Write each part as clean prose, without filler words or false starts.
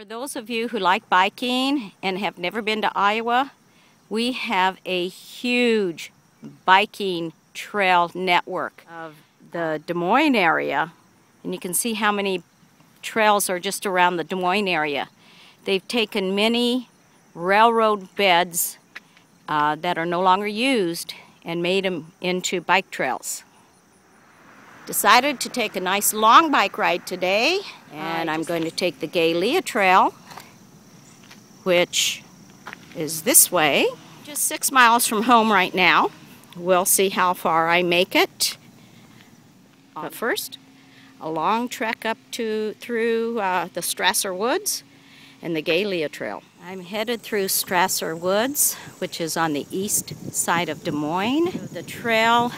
For those of you who like biking and have never been to Iowa, we have a huge biking trail network of the Des Moines area, and you can see how many trails are just around the Des Moines area. They've taken many railroad beds that are no longer used and made them into bike trails. Decided to take a nice long bike ride today, and I'm going to take the Galea Trail, which is this way. Just 6 miles from home right now. We'll see how far I make it. But first, a long trek up through the Strasser Woods and the Galea Trail. I'm headed through Strasser Woods, which is on the east side of Des Moines. The trail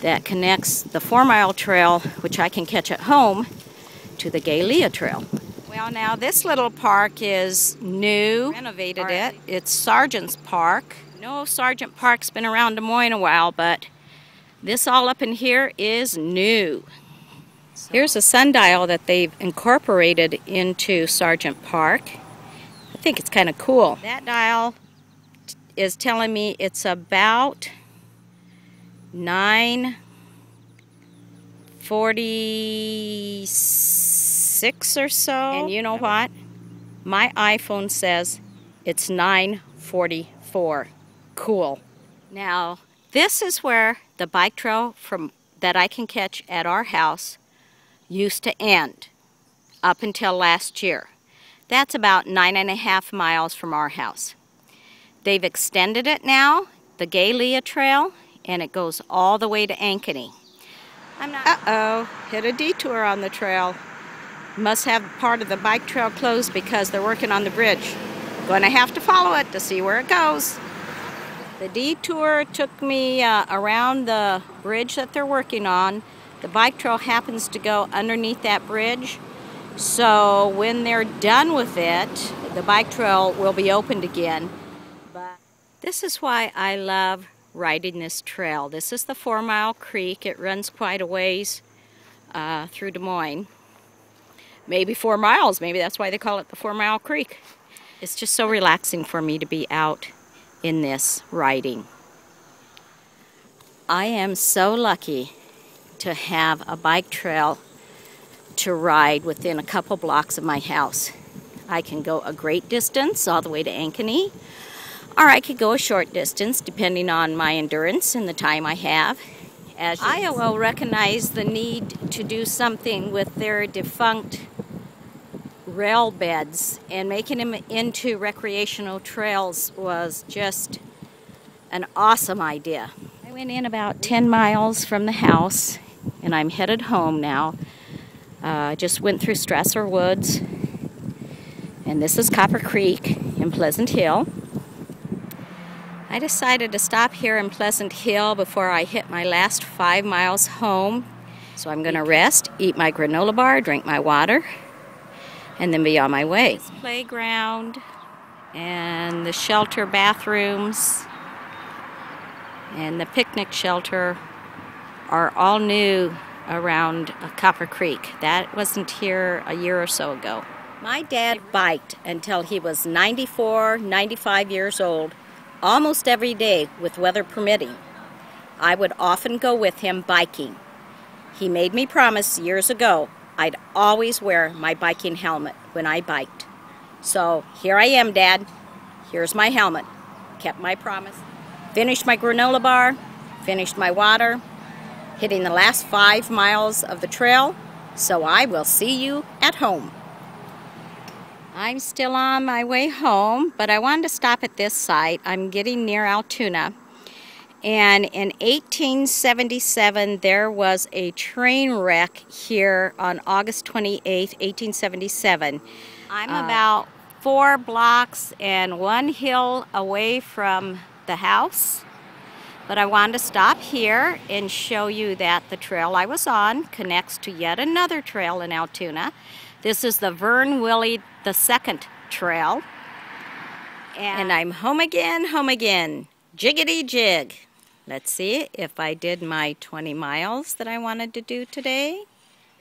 that connects the 4-mile trail, which I can catch at home, to the Galea Trail. Well, now this little park is new. Renovated it. It's Sargent's Park. No, Sargent Park's been around Des Moines a while, but this all up in here is new. Here's a sundial that they've incorporated into Sargent Park. I think it's kind of cool. That dial is telling me it's about 9:46 or so. And you know what? My iPhone says it's 9:44. Cool. Now, this is where the bike trail that I can catch at our house used to end up until last year. That's about 9.5 miles from our house. They've extended it now, the Galea Trail, and it goes all the way to Ankeny. Uh-oh, hit a detour on the trail. Must have part of the bike trail closed because they're working on the bridge. Going to have to follow it to see where it goes. The detour took me around the bridge that they're working on. The bike trail happens to go underneath that bridge. So when they're done with it, the bike trail will be opened again. But this is why I love riding this trail. This is the 4-mile creek. It runs quite a ways through Des Moines. Maybe 4 miles. Maybe that's why they call it the 4-mile creek. It's just so relaxing for me to be out in this riding. I am so lucky to have a bike trail to ride within a couple blocks of my house. I can go a great distance all the way to Ankeny, or I could go a short distance depending on my endurance and the time I have. As Iowa recognized the need to do something with their defunct rail beds, and making them into recreational trails was just an awesome idea. I went in about 10 miles from the house, and I'm headed home now. Just went through Strasser Woods, and this is Copper Creek in Pleasant Hill. I decided to stop here in Pleasant Hill before I hit my last 5 miles home. So I'm going to rest, eat my granola bar, drink my water, and then be on my way. This playground and the shelter bathrooms and the picnic shelter are all new around Copper Creek. That wasn't here a year or so ago. My dad biked until he was 94, 95 years old, almost every day with weather permitting. I would often go with him biking. He made me promise years ago I'd always wear my biking helmet when I biked. So here I am, Dad. Here's my helmet. Kept my promise. Finished my granola bar, finished my water, hitting the last 5 miles of the trail, so I will see you at home. I'm still on my way home, but I wanted to stop at this site. I'm getting near Altoona. And in 1877, there was a train wreck here on August 28th, 1877. I'm about 4 blocks and 1 hill away from the house. But I wanted to stop here and show you that the trail I was on connects to yet another trail in Altoona. This is the Vern Willie II Trail. And I'm home again, home again. Jiggity jig. Let's see if I did my 20 miles that I wanted to do today.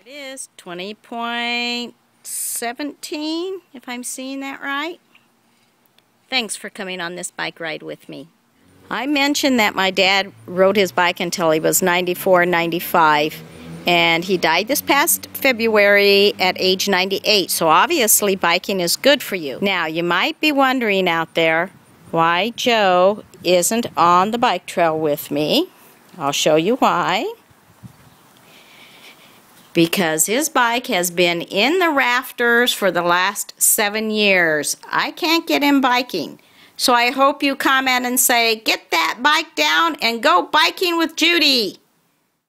It is 20.2 17, if I'm seeing that right. Thanks for coming on this bike ride with me. I mentioned that my dad rode his bike until he was 94, 95, and he died this past February at age 98, so obviously biking is good for you. Now, you might be wondering out there why Joe isn't on the bike trail with me. I'll show you why. Because his bike has been in the rafters for the last 7 years. I can't get him biking. So I hope you comment and say, get that bike down and go biking with Judy.